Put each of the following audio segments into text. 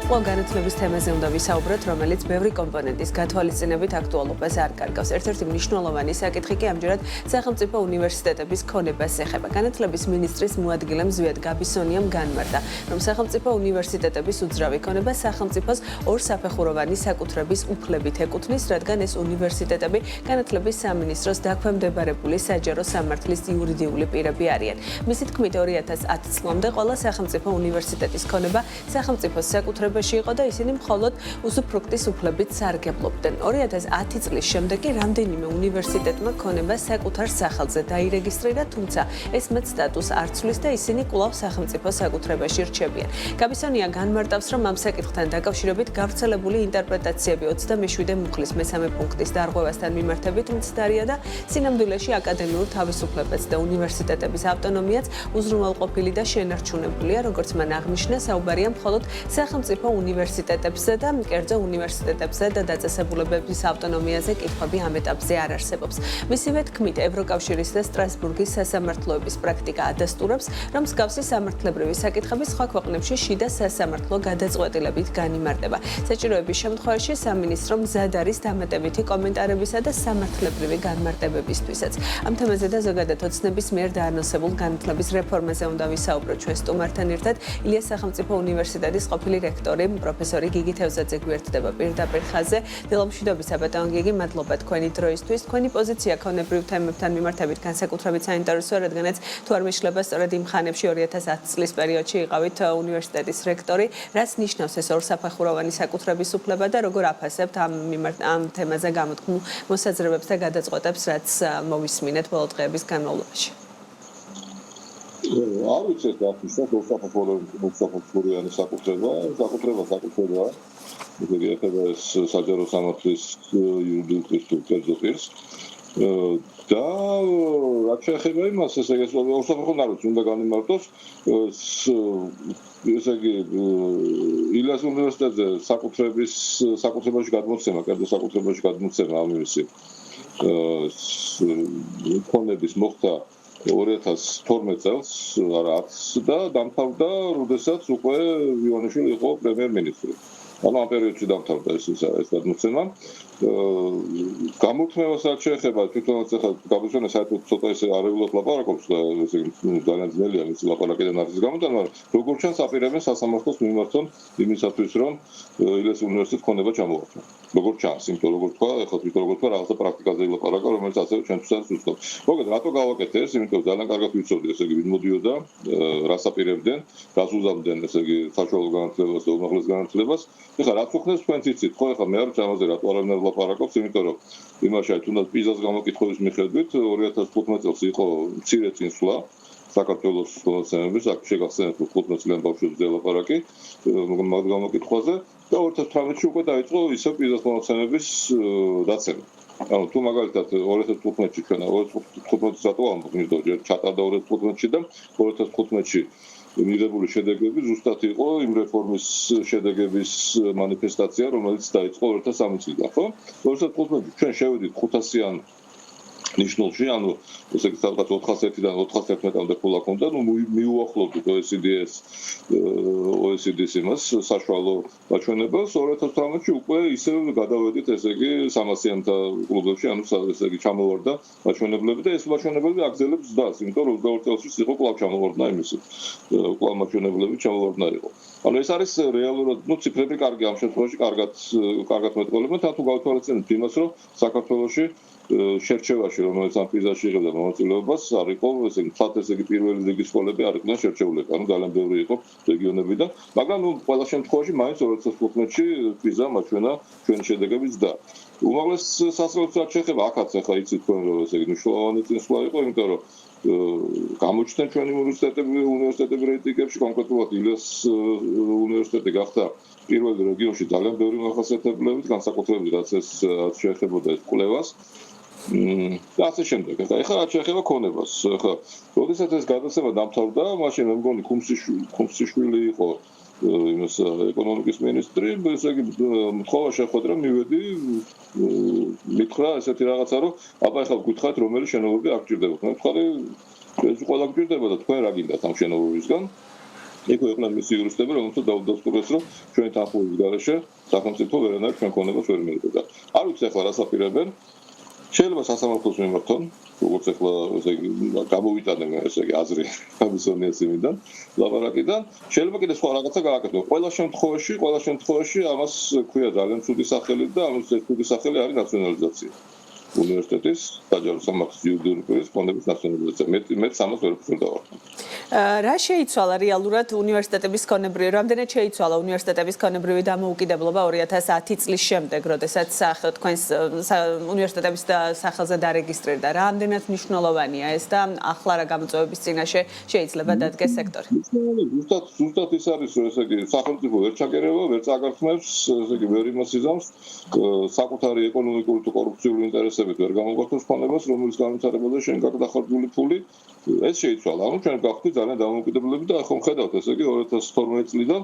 კვლავ განათლების თემაზე უნდა ვისაუბროთ, რომელიც ბევრი კომპონენტის გათვალისწინებით აქტუალობას არ კარგავს. ერთ-ერთი მნიშვნელოვანი საკითხი კი ამჯერად სახელმწიფო უნივერსიტეტების ქონებას ეხება. განათლების მინისტრის მოადგილე მზვიად გაბისონიამ განმარტა, რომ სახელმწიფო უნივერსიტეტების უძრავი ქონება სახელმწიფოს ორსაფეხუროვანი საკუთრების უფლებით ეკუთვნის, რადგან ეს უნივერსიტეტები განათლების სამინისტროს დაქვემდებარებული საჯარო სამართლის იურიდიული პირები არიან. მისი თქმით, 2010 წლამდე ყველა სახელმწიფო უნივერსიტეტის ქონება სახელმწიფოს საკუთრებაში იყო და ისინი მხოლოდ უსუფრუქტის უფლებით სარგებლობდნენ. 2010 წლის შემდეგ კი რამდენიმე უნივერსიტეტმა ქონება საკუთარ სახელზე დაირეგისტრირა, თუმცა ეს მათ სტატუსს არ ცვლის და ისინი კვლავ სახელმწიფო საკუთრებაში რჩებიან. გაბისონია განმარტავს, რომ ამ საკითხთან დაკავშირებით გავრცელებული ინტერპრეტაციები 27 მუხლის მესამე პუნქტის დარღვევასთან მიმართებით მცდარია და სინამდვილეში აკადემიურ თავისუფლებაც და უნივერსიტეტების ავტონომიაც უზრუნველყოფილი და შენარჩუნებულია, როგორც მან აღნიშნა, საუბარია მხოლოდ სახელმწიფო უნივერსიტეტებზე და კერძო უნივერსიტეტებზე და დაწესებულებების ავტონომიაზე კითხვები ამ ეტაპზე არ არსებობს. მისივე თქმით, ევროკავშირის და სტრასბურგის სასამართლოების პრაქტიკა ადასტურებს, რომ მსგავსი სამართლებრივი საკითხები სხვა ქვეყნებში შიდა სასამართლო გადაწყვეტილებით განიმარტება. საჭიროების შემთხვევაში სამინისტრო მზად არის დამატებითი კომენტარებისა და სამართლებრივი განმარტებებისთვისაც. ამ თემაზე და ზოგადად ოცნების მიერ დაანონსებულ განათლების რეფორმაზე უნდა ვისაუბროთ ჩვენ სტუმართან ერთად. ილიას სახელმწიფო უნივერსიტეტის ყოფილი რექტორი პროფესორი გიგი თევზაძე გვერდდება პირდაპირ ხაზზე. დილომშვიდობისა ბატონ გიგი, მადლობა თქვენი დროისთვის. თქვენი პოზიცია ქონებრივ თემებთან მიმართებით განსაკუთრებით საინტერესოა, რადგანაც თუ არ მეშლება სწორედ იმ ხანებში 2010 წლის პერიოდში იყავით უნივერსიტეტის რექტორი. რაც ნიშნავს ეს ორსაფეხუროვანი საკუთრების უფლება და როგორ აფასებთ ამ თემაზე გამოთქმულ მოსაზრებებს და გადაწყვეტებს, რაც მოვისმინეთ ბოლო დღეების განმავლობაში? არ ვიცი ეს აღნიშნავს ორსაფეხუროვანი საკუთრება. იგი ეხება ეს საჯარო სამართლის იურიდიულ პირს და რაც შეეხება იმას, ესე იგი ორსაფეხუროვანიც უნდა განიმარტოს, ესე იგი ილიას უნივერსიტეტზე საკუთრებაში გადმოცემა, კერძო საკუთრებაში გადმოცემა ამისი ქონების მოხდა 2012 წელს, არა 10 და დამთავრდა, როდესაც უკვე ივანიშვილი იყო პრემიერ-მინისტრი. ანუ ამ პერიოდში დამთავრდა ეს გადმოცემა. გამორთმევას რაც შეეხება, თვითონაც ახლა გაბისონია საერთოდ ცოტა ესე არეულად ლაპარაკობს და ესე ძალიან ძნელია მისი ლაპარაკიდან არის გამოტანა, მაგრამ როგორც ჩანს აპირებენ სასამართლოს მიმართონ იმისათვის, რომ ილიას უნივერსიტეტს ქონება ჩამოართვა. როგორც ჩანს, იმიტომ როგორც თქვა, ახლა თვითონ როგორც თქვა, რაღაცა პრაქტიკაზე ლაპარაკა, რომელიც ასევე ჩვენთვისაც უცნობ. მოგეთ, რატო გავაკეთე ეს? იმიტომ ძალიან კარგად ვიცოდი, ესე იგი ვინ მოდიოდა, რას აპირებდნენ, რას უზამდნენ, ესე იგი საშუალო განათლებას და უმაღლეს განათლებას. ეხლა რაც უხდებს თქვენც იცით, ხო, ეხლა მე არ ვიცი ამაზე რატო არავინ ლაპარაკობს, იმიტომ რომ იმაში თუნდაც პიზას გამოკითხვის მიხედვით 2015 წელს იყო მცირე წინსვლა საქართველოს მონაცემების, აქ შეგახსენებთ 15 წლიან ბავშვებზე ლაპარაკი მაგ გამოკითხვაზე და 2018-ში უკვე დაიწყო ისე პიზას მონაცემების დაცემა. ანუ თუ მაგალითად 2015-ში ჩვენ 2015-ს რატო ამბობ, იმიტომ რომ ჩატარდა 2015-ში და 2015-ში მიღებული შედეგები ზუსტად იყო იმ რეფორმის შედეგების მანიფესტაცია, რომელიც დაიწყო 2003 წლიდან, ხო? 2015-ში ჩვენ შევედით 500-იან ნიშნულში, ანუ ესე იგი სადღაც 401-დან 411-მდე ფულა ჰქონდა, ნუ მიუახლოვდით OECD-ს იმას საშუალო მაჩვენებელს, 2018-ში უკვე ისევ გადავედით, ესე იგი 300-იანთა კლუბებში, ანუ ესე იგი ჩამოვარდა მაჩვენებლები და ეს მაჩვენებლები აგზელებს ზრდას, იმიტომ რომ 22 წელს იყო კვლავ ჩამოვარდა იმისი, კვლავ მაჩვენებლები ჩამოვარდა იყო. ანუ ეს არის რეალურად, ნუ ციფრები კარგი ამ შემთხვევაში, კარგად მეტყოლებენ, თან თუ გავთვალისწინებთ იმას, რომ საქართველოში შერჩევაში, რომელიც ამ პიზაში იღებდა მონაწილეობას, არ იყო ესე იგი ფლატ ესე იგი პირველი ლიგის სკოლები არ იყვნენ შერჩეულები, ანუ ძალიან ბევრი იყო რეგიონებიდან, მაგრამ ნუ ყველა შემთხვევაში მაინც 2015-ში პიზა მაჩვენა ჩვენი შედეგებიც და უმაღლეს სასწავლებლებს რაც შეეხება, აქაც ახლა იცით თქვენ რომ ესე იგი მნიშვნელოვანი წინსვლა იყო, იმიტომ რომ გამოჩნდნენ ჩვენი უნივერსიტეტები რეიტინგებში, კონკრეტულად ილიას უნივერსიტეტი გახდა პირველი რეგიონში ძალიან ბევრი მახასიათებლებით, განსაკუთრებით რაც შეეხებოდა ეს კვლევას. და ასე შემდეგ. ეხლა რაც შეეხება ქონებას, ეხლა როდესაც ეს გადაცემა დამთავრდა, მაშინ მე მგონი ხუმსიშვილი იყო იმას ეკონომიკის მინისტრი, ესე იგი მხოლოდ შეხვედრა მივედი, მითხრა ესეთი რაღაცა, რომ აბა ეხლა გითხარით რომელი შენობები არ გჭირდებათ. მე ვთქვი ეს ყველა გჭირდება და თქვენ რა გინდათ ამ შენობებისგან? იქ იყვნენ მისი იურისტები, რომელთაც დაუდასტურეს, რომ ჩვენი თანხმობის გარეშე სახელმწიფო ვერანაირ ჩვენ ქონებას ვერ მიიღებდა. არ ვიცი ახლა რას აპირებენ. შეიძლება სასამართლოს მიმართონ, როგორც ახლა ესე იგი გამოვიტანენ ესე იგი აზრი გამისონიეს იმიდან, ლაპარაკიდან, შეიძლება კიდე სხვა რაღაცა გააკეთონ. ყველა შემთხვევაში ამას ქვია ძალიან ცუდი სახელი და ამის ცუდი სახელი არის ნაციონალიზაცია. უნივერსიტეტის საჯარო სამართლის იურიდიული პირის ფონდების ნაციონალიზაცია. მე ამას ვერ ვხვდავარ. რა შეიცვალა რეალურად უნივერსიტეტების ქონებრივი, რამდენად შეიცვალა უნივერსიტეტების ქონებრივი დამოუკიდებლობა 2010 წლის შემდეგ, როდესაც თქვენს უნივერსიტეტების სახელზე დარეგისტრირდა. რამდენად მნიშვნელოვანია ეს და ახლა რა გამოწვევების წინაშე შეიძლება დადგეს სექტორი? ზუსტად ის არის, რომ ესე იგი სახელმწიფო ვერ ჩაგერევა, ვერ წაგართმევს, ესე იგი ვერ იმას იზამს, საკუთარი ეკონომიკური თუ კორუფციული ინტერესებით ვერ გამოგვართოს ქონებას, რომელიც განვითარებოდა შენ გაგდახარჯული ფული, ეს შეიცვალა. ანუ ჩვენ გავხდით ძალიან დამოუკიდებლები და ახლა ხედავთ, ესე იგი 2012 წლიდან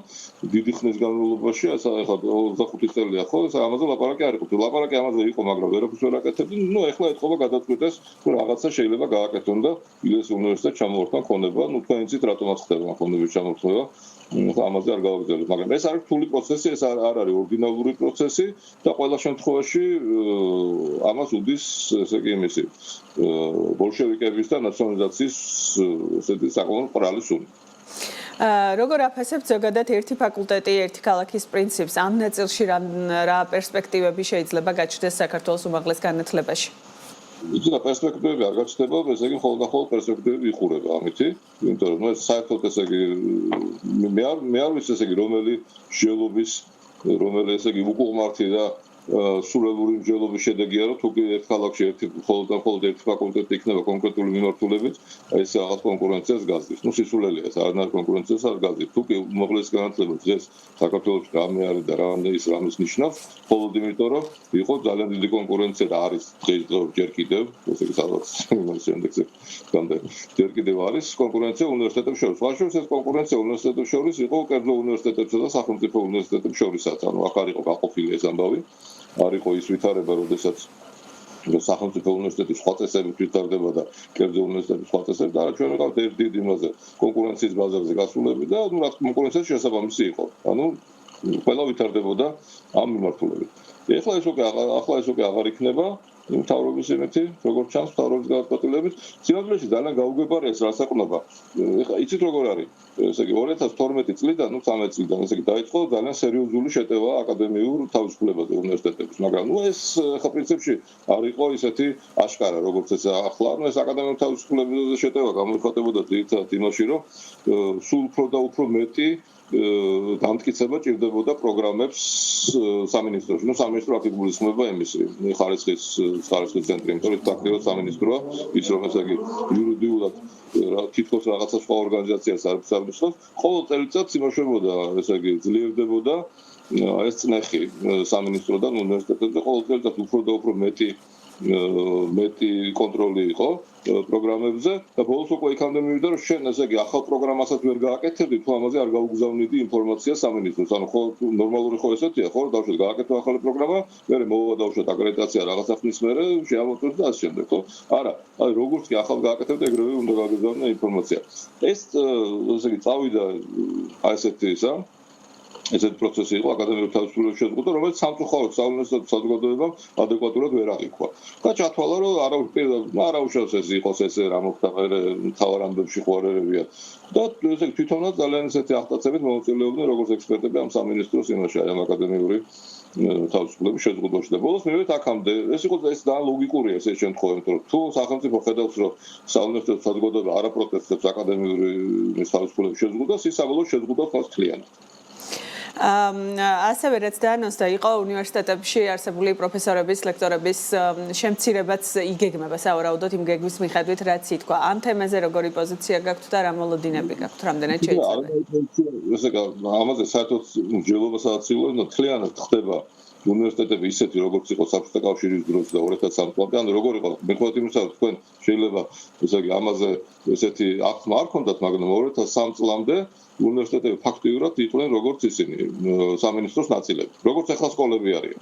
დიდი ხნის განმავლობაში, ახლა 25 წელია ხო, ამაზე ლაპარაკი არ იყო. ლაპარაკი ამაზე იყო, მაგრამ ვერაფერს ვერ აკეთებდნენ. ნუ ახლა ეთქობა გადაწყვეტეს, რომ რაღაცა შეიძლება გააკეთონ და ილეს უნივერსიტეტს ჩამოართვან ქონება, ნუ თქვენ იცით რატომაც ხდება ქონების ჩამოართვა. ამაზე არ გავაგზავნებ, მაგრამ ეს არის რთული პროცესი, ეს არ არის ორიგინალური პროცესი და ყველა შემთხვევაში ამას უდის, ესე იგი იმისი ბოლშევიკების და ნაციონალიზაციის ესეთი საკმაოდ ბრალი სუნი. როგორ აფასებთ ზოგადად ერთი ფაკულტეტი, ერთი ქალაქის პრინციპს? ამ ნაწილში რა პერსპექტივები შეიძლება გაჩნდეს საქართველოს უმაღლეს განათლებაში? იცით, პერსპექტივები არ გაჩნდება, ესე იგი ხოლმე პერსპექტივები იხურება ამითი, იმიტომ რომ ეს საერთოდ ესე იგი მე არ ვიცი ესე იგი რომელი მსჯელობის, რომელი ესე იგი უკუღმართი და სულელური მსჯელობის შედეგია, რომ თუ კი ერთ ქალაქში მხოლოდ ერთი ფაკულტეტი იქნება კონკრეტული მიმართულებით, ეს რაღაც კონკურენციას გაზრდის. ნუ სისულელია, ეს არანაირ კონკურენციას არ გაზრდის. თუ კი უმაღლესი განათლება დღეს საქართველოში რამე არის და რამის ნიშნავს, მხოლოდ იმიტომ, რომ იყო ძალიან დიდი კონკურენცია და არის დღესდღეობით ჯერ კიდევ, ესე იგი სადღაც იმის ინდექსზე გამდენ, ჯერ კიდევ არის კონკურენცია უნივერსიტეტებს შორის. ვაშოს ეს კონკურენცია უნივერსიტეტებს შორის იყო კერძო უნივერსიტეტებსა და სახელმწიფო უნივერსიტეტებს შორისაც, ანუ აქ არ იყო გაყოფილი ეს ამბავი. არ იყო ის ვითარება, როდესაც სახელმწიფო უნივერსიტეტის სხვა წესებით ვითარდება და კერძო უნივერსიტეტის სხვა წესებით, არა ჩვენ ვიყავთ ერთ დიდ იმაზე კონკურენციის ბაზარზე გასულები და ნუ რა კონკურენცია შესაბამისი იყო. ანუ ყველა ვითარდებოდა ამ მიმართულებით. ახლა ეს უკვე აღარ იქნება მთავრობის იმეთი, როგორც ჩანს მთავრობის გადაწყვეტილებით, სინამდვილეში ძალიან გაუგებარია ეს რასაკვირველობა. ახლა იცით როგორ არის? ესე იგი 2012 წლიდან, ნუ 13 წლიდან, ესე იგი დაიწყო ძალიან სერიოზული შეტევა აკადემიურ თავისუფლებაზე უნივერსიტეტების, მაგრამ ნუ ეს ახლა პრინციპში არ იყო ისეთი აშკარა, როგორც ეს ახლა, ნუ ეს აკადემიურ თავისუფლებაზე შეტევა გამოიხატებოდა ძირითადად იმაში, რომ სულ უფრო და უფრო მეტი დამტკიცება ჭირდებოდა პროგრამებს სამინისტროში. ნუ სამინისტრო აქ იგულისხმება იმისი ხარისხის ცენტრი, იმიტომ რომ ფაქტიურად სამინისტროა ის რომ ესე იგი იურიდიულად თითქოს რაღაცა სხვა ორგანიზაციას არ ნიშნავს. ყოველ წელიწადს იმუშავებოდა, ესე იგი ძლიერდებოდა ეს წნეხი სამინისტროდან უნივერსიტეტებზე, ყოველ წელიწადს უფრო და უფრო მეტი კონტროლი იყო პროგრამებზე და ბოლოს უკვე იქამდე მივიდა, რომ შენ ესე იგი ახალ პროგრამასაც ვერ გააკეთებდი, თუ ამაზე არ გაუგზავნიდი ინფორმაცია სამინისტროს. ანუ ხო ნორმალური ხო ესეთია, ხო დავუშვათ გააკეთო ახალი პროგრამა, მერე მოვადავშოთ აკრედიტაცია რაღაცა ხნის მერე შეამოწმოთ და ასე შემდეგ, ხო? არა, აი როგორც კი ახალ გააკეთებდი, ეგრევე უნდა გააგზავნო ინფორმაცია. ეს ესე იგი წავიდა აი ესეთი ისა ესეთი პროცესი იყო აკადემიურ თავისუფლების შეზღუდვა, რომელიც სამწუხაროდ საუნივერსიტეტო საზოგადოებამ ადეკვატურად ვერ აღიქვა. და ჩათვალა, რომ არაუშავს ეს იყოს ესე რა მოხდა მთავარ ამბებში ხვარერებია. და ესე თვითონაც ძალიან ესეთი აღტაცებით მონაწილეობდნენ როგორც ექსპერტები ამ სამინისტროს იმაში, ამ აკადემიური თავისუფლების შეზღუდვაში. და ბოლოს მივედით აქამდე, ეს ძალიან ლოგიკურია ეს შემთხვევა, იმიტომ რომ თუ სახელმწიფო ხედავს, რომ საუნივერსიტეტო საზოგადოება არ აპროტესტებს აკადემიური თავისუფლების შეზღუდვას, ის საბოლოოდ შეზღუდავს მას მთლიანად. ასევე რაც დაანონსდა იყო უნივერსიტეტებში არსებული პროფესორების, ლექტორების შემცირებაც იგეგმება სავარაუდოდ იმ გეგმის მიხედვით, რაც ითქვა. ამ თემაზე როგორი პოზიცია გაქვთ და რა მოლოდინები გაქვთ, რამდენად შეიძლება? ესე ამაზე საერთოდ მსჯელობა სადაც იყო, მთლიანად ხდება უნივერსიტეტები ისეთი, როგორც იყო საბჭოთა კავშირის დროს და 2003 წლამდე, ანუ როგორ იყო, მიხედვით იმისა, რომ თქვენ შეიძლება ესე იგი ამაზე ესეთი აქტმა არ ქონდათ, მაგრამ 2003 წლამდე უნივერსიტეტები ფაქტიურად იყვნენ როგორც ისინი სამინისტროს ნაწილები, როგორც ახლა სკოლები არიან.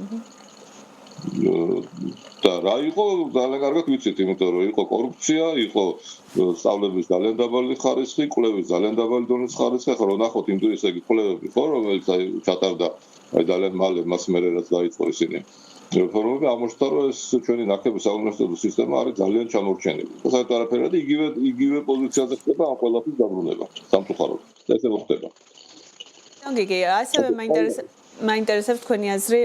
და რა იყო ძალიან კარგად ვიცით, იმიტომ რომ იყო კორუფცია, იყო სწავლების ძალიან დაბალი ხარისხი, კვლევის ძალიან დაბალი დონის ხარისხი, ხო რომ ნახოთ იმ დროს ესე იგი კვლევები ხო, რომელიც აი ჩატარდა აი ძალიან მალე მას მერე რაც დაიწყო ისინი. რეფორმები აღმოჩნდა, რომ ეს ჩვენი ნახევრის საუნივერსიტეტო სისტემა არის ძალიან ჩამორჩენილი. და საერთოდ არაფერი არა, იგივე პოზიციაზე ხდება ამ ყველაფრის დაბრუნება სამწუხაროდ. ესე მოხდება. გიგი, ასევე მაინტერესებს თქვენი აზრი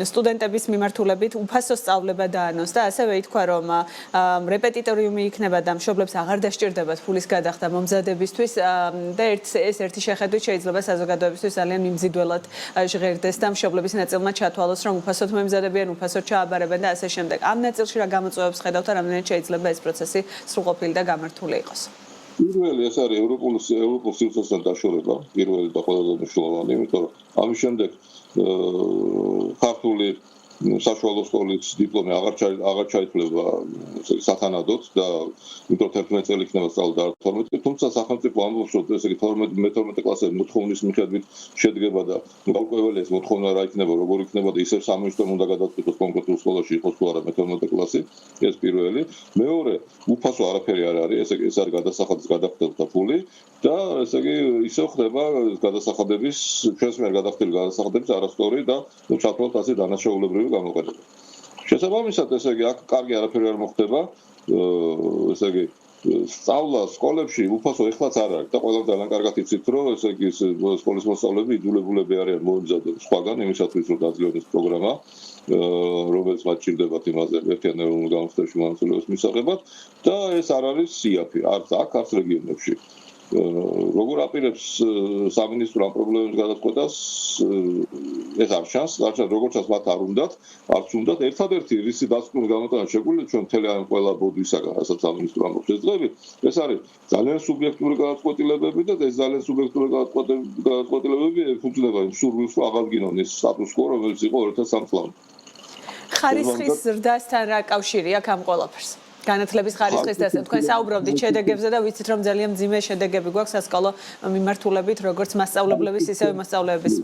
სტუდენტების მიმართულებით უფასო სწავლება დაანონს და ასევე ითქვა, რომ რეპეტიტორიუმი იქნება და მშობლებს აღარ დასჭირდებათ ფულის გადახდა მომზადებისთვის და ეს ერთი შეხედვით შეიძლება საზოგადოებისთვის ძალიან მიმზიდველად ჟღერდეს და მშობლების ნაწილმა ჩათვალოს, რომ უფასოდ მომზადებიან, უფასოდ ჩააბარებენ და ასე შემდეგ. ამ ნაწილში რა გამოწვევებს ხედავთ, რამდენად შეიძლება ეს პროცესი სრულყოფილი და გამართული იყოს? პირველი ეს არის ევროპულ სივრცესთან დაშორება, პირველი და ყველაზე მნიშვნელოვანი, იმიტომ რომ ამის შემდეგ ქართული საშუალო სკოლის დიპლომი აღარ ჩაითვლება სათანადოდ და იმიტომ 11 წელი იქნება სწავლა და 12, თუმცა სახელმწიფო ამბობს, რომ ესე იგი 12 კლასზე მოთხოვნის მიხედვით შედგება და გაურკვეველი ეს მოთხოვნა რა იქნება, როგორ იქნება და ისევ სამინისტრომ უნდა გადაწყვიტოს კონკრეტულ სკოლაში იყოს თუ არა 12 კლასი, ეს პირველი. მეორე, უფასო არაფერი არ არის, ეს არის გადასახადის გადახდელთა ფული და ესე იგი ისევ ხდება გადასახადების ჩვენს მიერ გადახდილი გადასახადების არასწორი და ჩათვალოთ ასე დანაშაულებრივი გამოყენება. შესაბამისად, ესე იგი აქ კარგი არაფერი არ მოხდება, ესე იგი სწავლა სკოლებში უფასო ეხლაც არ არის და ყველამ ძალიან კარგად იცით, რომ ესე იგი სკოლის მოსწავლეები იძულებულები არიან მოემზადონ სხვაგან იმისათვის, რომ დაძლევონ ეს პროგრამა, რომელიც მათ ჭირდებათ იმაზე ერთიან ეროვნულ გამოცდებში მონაწილეობის მისაღებად და ეს არ არის სიაფი, არც აქ, არც რეგიონებში. როგორ აპირებს სამინისტრო ამ პრობლემების გადაწყვეტას ეს არ ჩანს, როგორც მათ არ უნდათ, არც უნდათ ერთადერთი რისი დასკვნითი გამოტანა შეგვიძლია ჩვენ მთელი ამ ყველა ბოდვისაგან, რასაც სამინისტრო ამბობს ეს დღეები, ეს არის ძალიან სუბიექტური გადაწყვეტილებები და ეს ძალიან სუბიექტური გადაწყვეტილებები ეფუძნება იმ სურვილს, რომ აღადგინონ ის სტატუს კვო, რომელიც იყო 2003 წლამდე. ხარისხის ზრდასთან რა კავშირი აქვს ამ ყველაფერს? განათლების ხარისხის და თქვენ საუბრობდით შედეგებზე და ვიცით, რომ ძალიან მძიმე შედეგები გვაქვს სასკოლო მიმართულებით, როგორც მასწავლებლების, ისევე მასწავლებლების.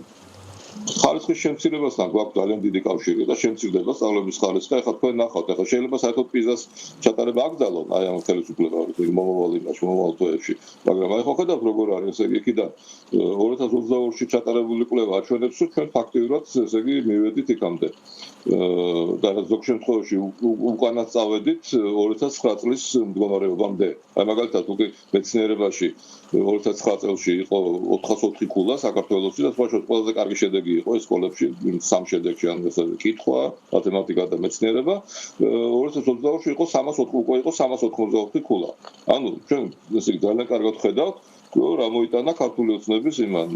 ხარისხის შემცირებასთან გვაქვს ძალიან დიდი კავშირი და შემცირდება სწავლების ხარისხი. ახლა თქვენ ნახავთ, ახლა შეიძლება საერთოდ პიზას ჩატარება აკრძალონ, აი ამ ხელისუფლებაში, მომავალ იმაში, მომავალ თვეებში, მაგრამ აი ხო ხედავთ როგორ არის, ესე იგი იქიდან 2022-ში ჩატარებული კვლევა აჩვენებს, რომ ჩვენ ფაქტიურად ესე იგი მივედით იქამდე. და ზოგ შემთხვევაში უკანაც წავედით 2009 წლის მდგომარეობამდე. აი მაგალითად უკვე მეცნიერებაში 2009 წელში იყო 404 კულა საქართველოში და სხვა ყველაზე კარგი შედეგი იყო ეს სკოლებში, სამ შედეგში, ანუ ეს კითხვა, მათემატიკა და მეცნიერება. 2022-ში იყო 384 კულა. ანუ ჩვენ ესე იგი ძალიან კარგად ხედავთ, რა მოიტანა ქართული ოცნების იმან,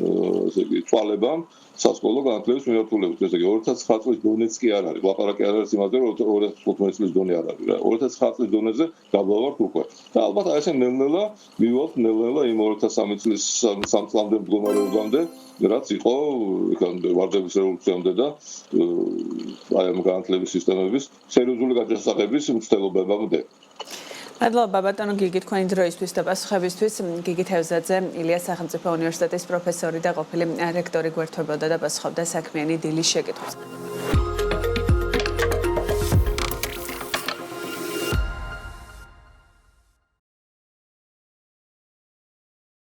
ესე იგი წვალებამ სასკოლო განათლების მიმართულებით. ესე იგი 2009 წლის დონეც კი არ არის, ლაპარაკი არ არის იმაზე, რომ 2015 წლის დონე არ არის. 2009 წლის დონეზე დაბრუნებთ უკვე. და ალბათ აი ესე ნელ-ნელა მივიღოთ ნელ-ნელა იმ 2003 წლის 3 წლამდე მდგომარეობამდე, რაც იყო ვარდების რევოლუციამდე და აი ამ განათლების სისტემების სერიოზული გაჯასახების მცდელობებამდე. მადლობა ბატონო გიგი თქვენი დროისთვის და პასუხებისთვის. გიგი თევზაძე, ილიას სახელმწიფო უნივერსიტეტის პროფესორი და ყოფილი რექტორი გვერდთვებოდა და პასუხობდა საქმიანი დილის შეკითხვებს.